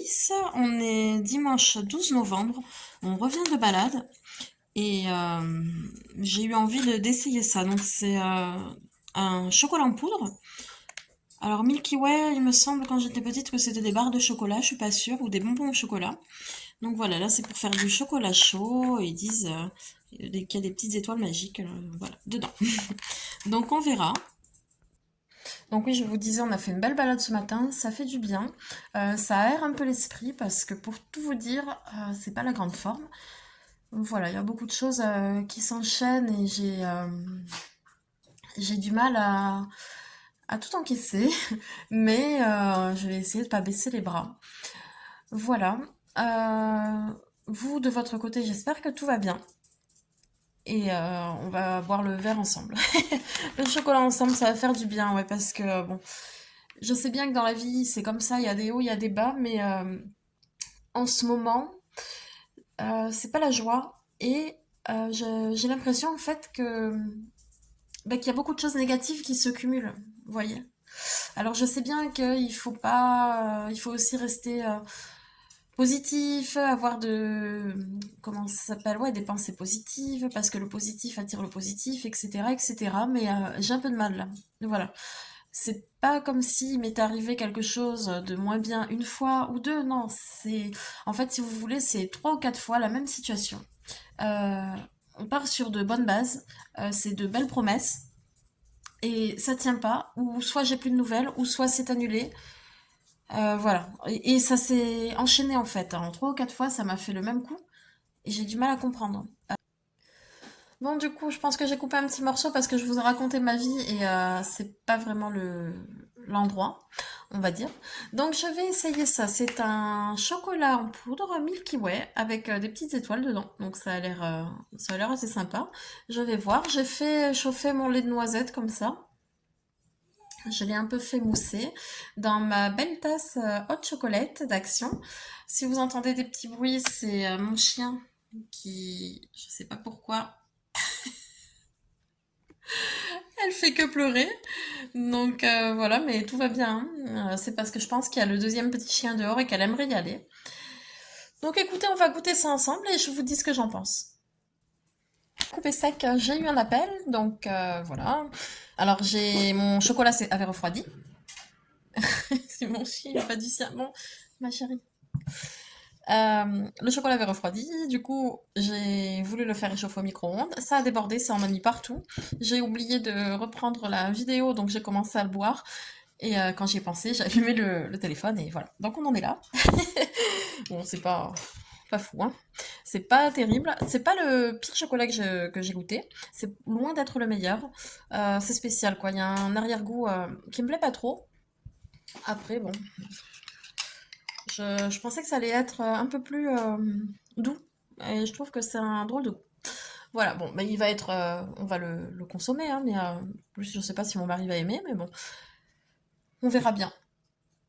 10, on est dimanche 12 novembre, on revient de balade et j'ai eu envie d'essayer ça. Donc c'est un chocolat en poudre. Alors Milky Way, il me semble quand j'étais petite que c'était des barres de chocolat, je suis pas sûre, ou des bonbons au chocolat. Donc voilà, là c'est pour faire du chocolat chaud, ils disent qu'il y a des petites étoiles magiques voilà, dedans. Donc on verra. Donc oui, je vous disais, on a fait une belle balade ce matin, ça fait du bien. Ça aère un peu l'esprit parce que pour tout vous dire, c'est pas la grande forme. Donc voilà, il y a beaucoup de choses qui s'enchaînent et j'ai du mal à tout encaisser, mais je vais essayer de pas baisser les bras. Voilà. Euh, Vous, de votre côté, j'espère que tout va bien. Et on va boire le verre ensemble. Le chocolat ensemble, ça va faire du bien, ouais, parce que bon, je sais bien que dans la vie, c'est comme ça, il y a des hauts, il y a des bas, mais en ce moment, c'est pas la joie. Et j'ai l'impression en fait que bah, qu'il y a beaucoup de choses négatives qui se cumulent, vous voyez. Alors je sais bien qu'il faut pas, il faut aussi rester positif, avoir de, comment ça s'appelle, ouais, des pensées positives, parce que le positif attire le positif, etc., etc. Mais j'ai un peu de mal là. Voilà. C'est pas comme s'il m'était arrivé quelque chose de moins bien une fois ou deux, non. C'est, en fait, si vous voulez, c'est trois ou quatre fois la même situation. Euh, on part sur de bonnes bases, c'est de belles promesses, et ça tient pas, ou soit j'ai plus de nouvelles, ou soit c'est annulé. Voilà. Et ça s'est enchaîné en fait. En trois ou quatre fois, ça m'a fait le même coup, et j'ai du mal à comprendre. Bon, du coup, je pense que j'ai coupé un petit morceau parce que je vous ai raconté ma vie et c'est pas vraiment l'endroit, on va dire. Donc, je vais essayer ça. C'est un chocolat en poudre Milky Way avec des petites étoiles dedans. Donc, ça a l'air assez sympa. Je vais voir. J'ai fait chauffer mon lait de noisette comme ça. Je l'ai un peu fait mousser dans ma belle tasse hot chocolate d'Action. Si vous entendez des petits bruits, c'est mon chien qui, je sais pas pourquoi, elle fait que pleurer. Donc voilà, mais tout va bien. C'est parce que je pense qu'il y a le deuxième petit chien dehors et qu'elle aimerait y aller. Donc écoutez, on va goûter ça ensemble et je vous dis ce que j'en pense. Coupé sec, j'ai eu un appel, donc voilà. Alors j'ai mon chocolat avait refroidi. C'est mon chien, il a pas du sien. Bon, ma chérie. Le chocolat avait refroidi, du coup j'ai voulu le faire réchauffer au micro-ondes. Ça a débordé, ça en a mis partout. J'ai oublié de reprendre la vidéo, donc j'ai commencé à le boire. Et quand j'y ai pensé, j'ai allumé le téléphone et voilà. Donc on en est là. Bon, c'est pas fou, hein. C'est pas terrible. C'est pas le pire chocolat que j'ai goûté. C'est loin d'être le meilleur. C'est spécial, quoi. Il y a un arrière-goût qui me plaît pas trop. Après, bon, je pensais que ça allait être un peu plus doux. Et je trouve que c'est un drôle de goût. Voilà, bon, mais il va être, on va le consommer, hein, mais plus je sais pas si mon mari va aimer, mais bon, on verra bien.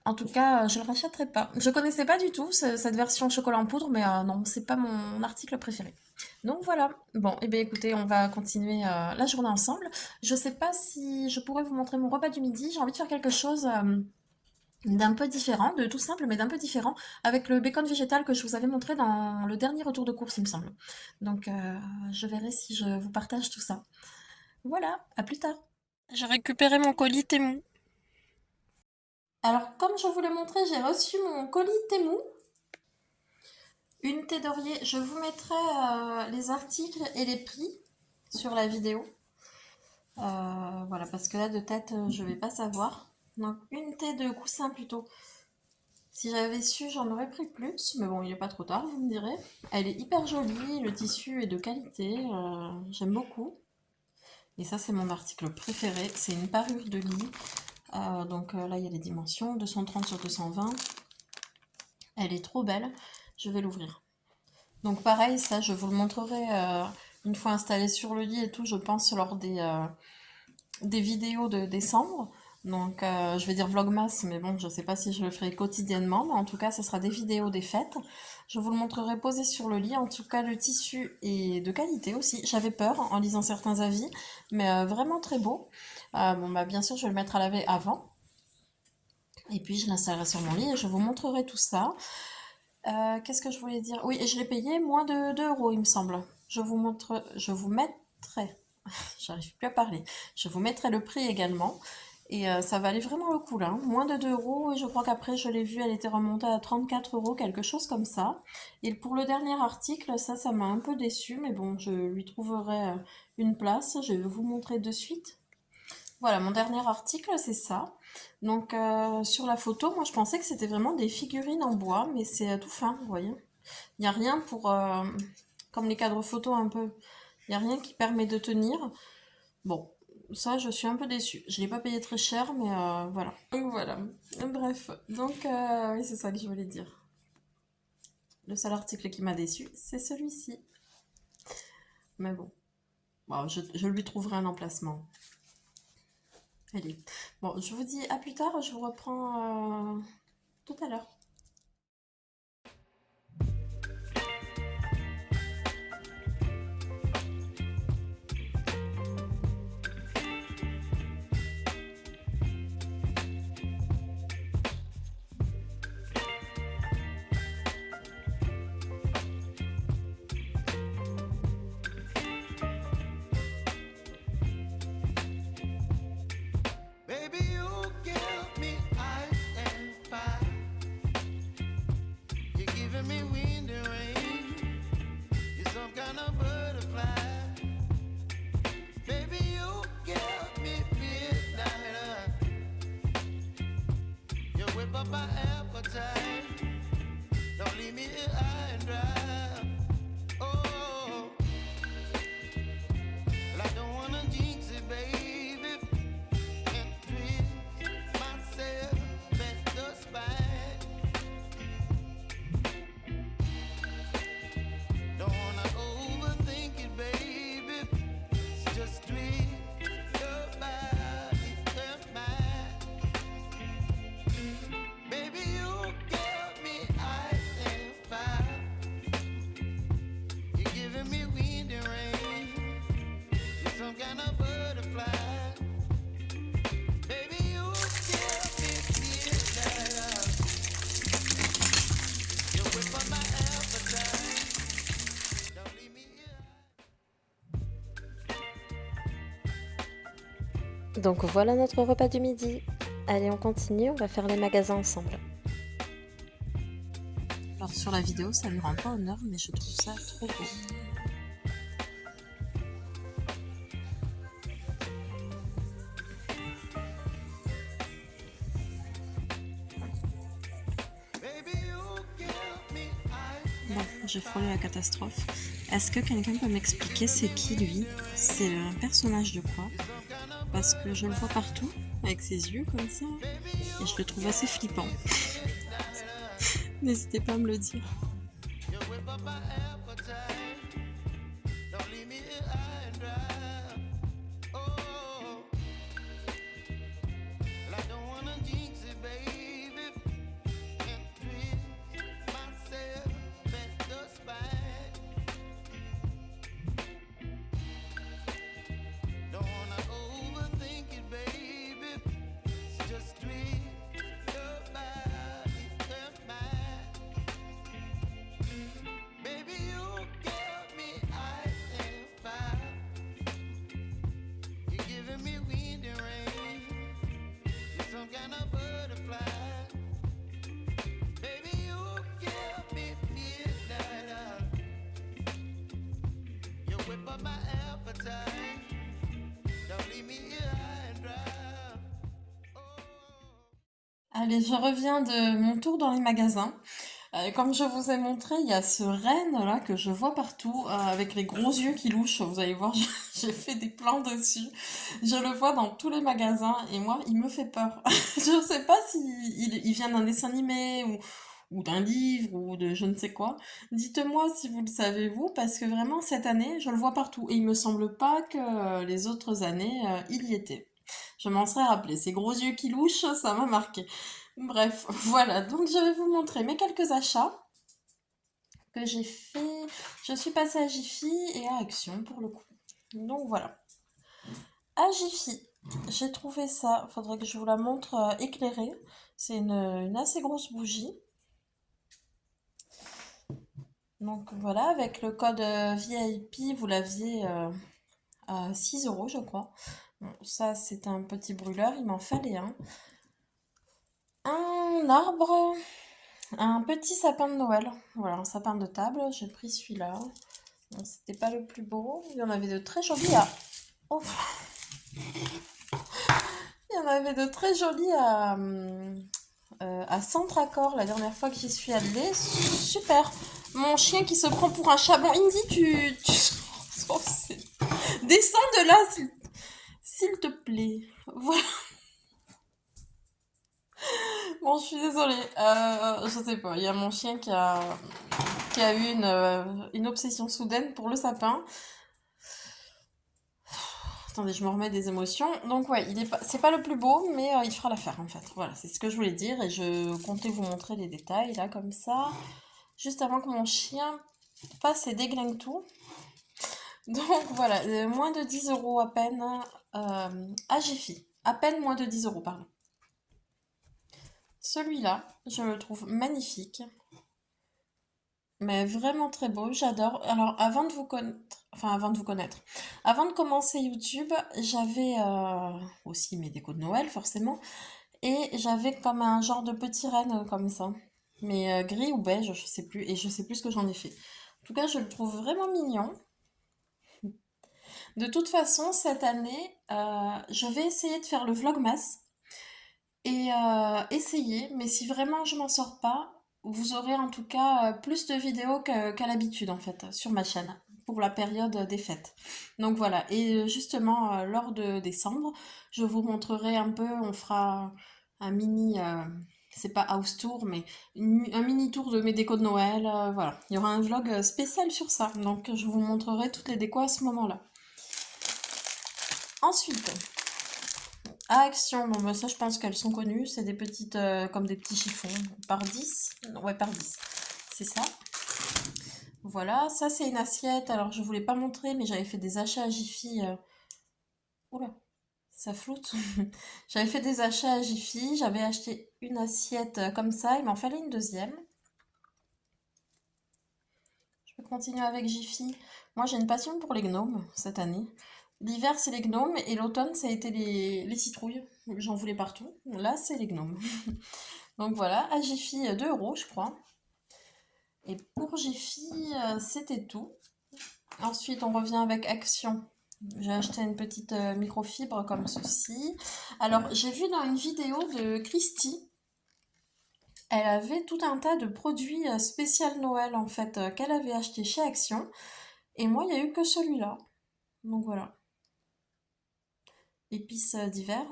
En tout cas, je le rachèterai pas. Je connaissais pas du tout cette version chocolat en poudre, mais non, c'est pas mon article préféré. Donc voilà. Bon, et bien écoutez, on va continuer la journée ensemble. Je sais pas si je pourrais vous montrer mon repas du midi. J'ai envie de faire quelque chose d'un peu différent, de tout simple, mais d'un peu différent, avec le bacon végétal que je vous avais montré dans le dernier retour de course, il me semble. Donc je verrai si je vous partage tout ça. Voilà, à plus tard. J'ai récupéré mon colis Temu. Alors, comme je vous l'ai montré, j'ai reçu mon colis Temu. Une thé d'Orier. Je vous mettrai les articles et les prix sur la vidéo. Voilà, parce que là, de tête, je vais pas savoir. Donc, une thé de coussin plutôt. Si j'avais su, j'en aurais pris plus. Mais bon, il est pas trop tard, vous me direz. Elle est hyper jolie, le tissu est de qualité. J'aime beaucoup. Et ça, c'est mon article préféré. C'est une parure de lit. Donc là, il y a les dimensions. 230 sur 220. Elle est trop belle. Je vais l'ouvrir. Donc pareil, ça, je vous le montrerai une fois installé sur le lit et tout, je pense, lors des vidéos de décembre. Donc je vais dire vlogmas, mais bon, je sais pas si je le ferai quotidiennement, mais en tout cas, ce sera des vidéos des fêtes. Je vous le montrerai posé sur le lit. En tout cas, le tissu est de qualité aussi. J'avais peur en lisant certains avis, mais vraiment très beau. Bon, bah bien sûr, je vais le mettre à laver avant. Et puis je l'installerai sur mon lit et je vous montrerai tout ça. Qu'est-ce que je voulais dire? Oui, et je l'ai payé moins de 2 euros, il me semble. Je vous mettrai, j'arrive plus à parler, je vous mettrai le prix également. Et ça valait vraiment le coup là, hein. Moins de 2 euros. Et je crois qu'après, je l'ai vue, elle était remontée à 34 euros, quelque chose comme ça. Et pour le dernier article, ça m'a un peu déçu, mais bon, je lui trouverai une place. Je vais vous montrer de suite. Voilà, mon dernier article, c'est ça. Donc, sur la photo, moi, je pensais que c'était vraiment des figurines en bois, mais c'est tout fin, vous voyez. Il n'y a rien pour, comme les cadres photos un peu, il n'y a rien qui permet de tenir. Bon, ça, je suis un peu déçue. Je ne l'ai pas payé très cher, mais voilà. Donc, voilà. Bref, donc, oui, c'est ça que je voulais dire. Le seul article qui m'a déçu, c'est celui-ci. Mais bon, bon, je lui trouverai un emplacement. Allez. Bon, je vous dis à plus tard, je vous reprends tout à l'heure. Baby, you give me ice and fire. You're giving me wind and rain. You're some kind of butterfly. Baby, you give me midnight. You whip up my appetite. Don't leave me here high and dry. Oh, well, I don't wanna jinx it, baby. And twist myself at the spine. Don't wanna overthink it, baby. It's just twist your body and mine. Baby, you give me ice and fire. You're giving me wind and rain. You're some kind of butterfly. Baby, you give me midnight. You whip up my appetite. Don't leave me here. Donc voilà notre repas du midi. Allez, on continue, on va faire les magasins ensemble. Alors sur la vidéo, ça lui rend pas honneur, mais je trouve ça trop beau. Baby, you give me ice. Bon, j'ai frôlé la catastrophe. Est-ce que quelqu'un peut m'expliquer c'est qui lui? C'est un personnage de quoi? Parce que je le vois partout, avec ses yeux comme ça, et je le trouve assez flippant. N'hésitez pas à me le dire. You whip up my appetite. Don't leave me here high and dry. Oh, well, I don't wanna jinx it, baby. And twist myself at the spine. Don't wanna overthink it, baby. It's just twist your body and mine. Baby, you give me ice and fire. You're giving me wind and rain. You're some kind of butterfly. Baby, you give me midnight. You whip up my appetite. Don't leave me here high and dry. Oh. Allez, je reviens de mon tour dans les magasins. Comme je vous ai montré, il y a ce renne là que je vois partout, avec les gros yeux qui louchent. Vous allez voir, j'ai fait des plans dessus. Je le vois dans tous les magasins et moi, il me fait peur. Je sais pas si il vient d'un dessin animé ou d'un livre ou de je ne sais quoi. Dites-moi si vous le savez vous, parce que vraiment cette année, je le vois partout et il me semble pas que les autres années, il y était. Je m'en serais rappelé. Ces gros yeux qui louchent, ça m'a marqué. Bref, voilà. Donc je vais vous montrer mes quelques achats que j'ai fait. Je suis passée à Jiffy et à Action pour le coup. Donc voilà. À Jiffy. J'ai trouvé ça, faudrait que je vous la montre éclairée. C'est une assez grosse bougie. Donc voilà, avec le code VIP, vous l'aviez à 6 euros, je crois. Bon, ça, c'est un petit brûleur, il m'en fallait un. Un arbre, un petit sapin de Noël. Voilà, un sapin de table. J'ai pris celui-là. Bon, c'était pas le plus beau. Il y en avait de très jolis à... Oh, il y en avait de très jolis à Centre-Accord la dernière fois que j'y suis allée. Super. Mon chien qui se prend pour un chat. Bon, Indy, Oh, descends de là, s'il te plaît. Voilà. Bon, je suis désolée. Je sais pas. Il y a mon chien qui a eu une obsession soudaine pour le sapin. Attendez, je me remets des émotions. Donc ouais, c'est pas le plus beau, mais il fera l'affaire en fait. Voilà, c'est ce que je voulais dire et je comptais vous montrer les détails là comme ça, juste avant que mon chien passe et déglingue tout. Donc voilà, moins de 10 euros à peine à Jiffy. À peine moins de 10 euros, pardon. Celui-là, je le trouve magnifique, mais vraiment très beau, j'adore. Alors, avant de commencer YouTube, j'avais aussi mes décos de Noël, forcément, et j'avais comme un genre de petit renne comme ça, mais gris ou beige, je sais plus, et je sais plus ce que j'en ai fait. En tout cas, je le trouve vraiment mignon. De toute façon, cette année, je vais essayer de faire le vlogmas et essayer, mais si vraiment je m'en sors pas, vous aurez en tout cas plus de vidéos qu'à l'habitude en fait sur ma chaîne pour la période des fêtes. Donc voilà, et justement lors de décembre, je vous montrerai un peu, on fera un mini, c'est pas house tour, mais un mini tour de mes décos de Noël, voilà. Il y aura un vlog spécial sur ça, donc je vous montrerai toutes les décos à ce moment-là. Ensuite, à Action, bon, bah, ça je pense qu'elles sont connues, c'est des petites, comme des petits chiffons, par 10. Ouais, par 10, c'est ça. Voilà, ça c'est une assiette, alors je voulais pas montrer, mais j'avais fait des achats à Jiffy. Oula, ça floute. J'avais fait des achats à Jiffy, j'avais acheté une assiette comme ça, il m'en fallait une deuxième. Je vais continuer avec Jiffy. Moi j'ai une passion pour les gnomes cette année. L'hiver c'est les gnomes et l'automne ça a été les citrouilles. J'en voulais partout. Là c'est les gnomes. Donc voilà, à Jiffy 2 euros je crois. Et pour Jiffy c'était tout. Ensuite on revient avec Action. J'ai acheté une petite microfibre comme ceci. Alors j'ai vu dans une vidéo de Christy, elle avait tout un tas de produits spécial Noël en fait qu'elle avait acheté chez Action. Et moi il n'y a eu que celui-là. Donc voilà. Épices d'hiver,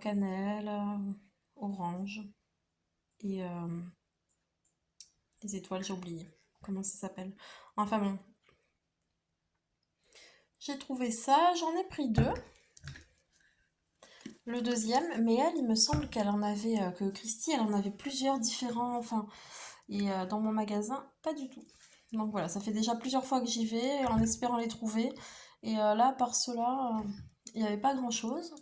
cannelle, orange et les étoiles, j'ai oublié comment ça s'appelle. Enfin bon, j'ai trouvé ça, j'en ai pris deux. Le deuxième, mais elle, il me semble qu'elle en avait, que Christy, elle en avait plusieurs différents, enfin, et dans mon magasin, pas du tout. Donc voilà, ça fait déjà plusieurs fois que j'y vais en espérant les trouver. Et là, par cela, il n'y avait pas grand-chose.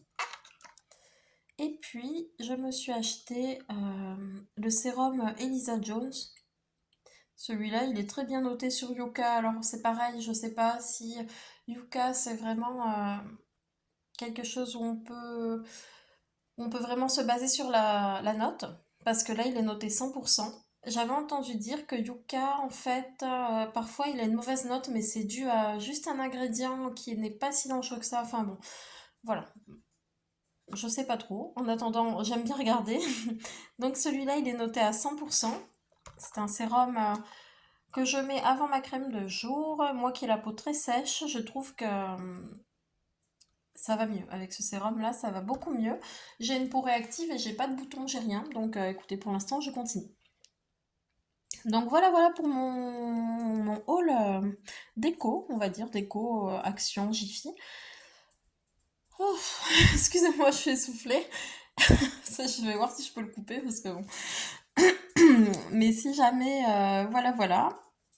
Et puis, je me suis acheté le sérum Elisa Jones. Celui-là, il est très bien noté sur Yuka. Alors, c'est pareil, je sais pas si Yuka, c'est vraiment quelque chose où on peut vraiment se baser sur la note. Parce que là, il est noté 100%. J'avais entendu dire que Yuka, en fait, parfois, il a une mauvaise note, mais c'est dû à juste un ingrédient qui n'est pas si dangereux que ça. Enfin bon, voilà. Je sais pas trop. En attendant, j'aime bien regarder. Donc celui-là, il est noté à 100%. C'est un sérum que je mets avant ma crème de jour. Moi qui ai la peau très sèche, je trouve que ça va mieux. Avec ce sérum-là, ça va beaucoup mieux. J'ai une peau réactive et j'ai pas de boutons, j'ai rien. Donc écoutez, pour l'instant, je continue. Donc voilà, voilà pour mon haul déco, on va dire, déco, action, Jiffy. Oh, excusez-moi, je suis essoufflée. Ça, je vais voir si je peux le couper parce que bon. Mais si jamais, voilà, voilà.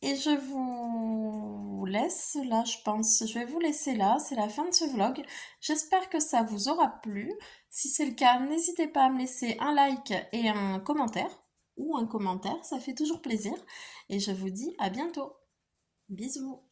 Et je vous laisse là, je pense. Je vais vous laisser là. C'est la fin de ce vlog. J'espère que ça vous aura plu. Si c'est le cas, n'hésitez pas à me laisser un like et un commentaire. Ou un commentaire, ça fait toujours plaisir. Et je vous dis à bientôt. Bisous.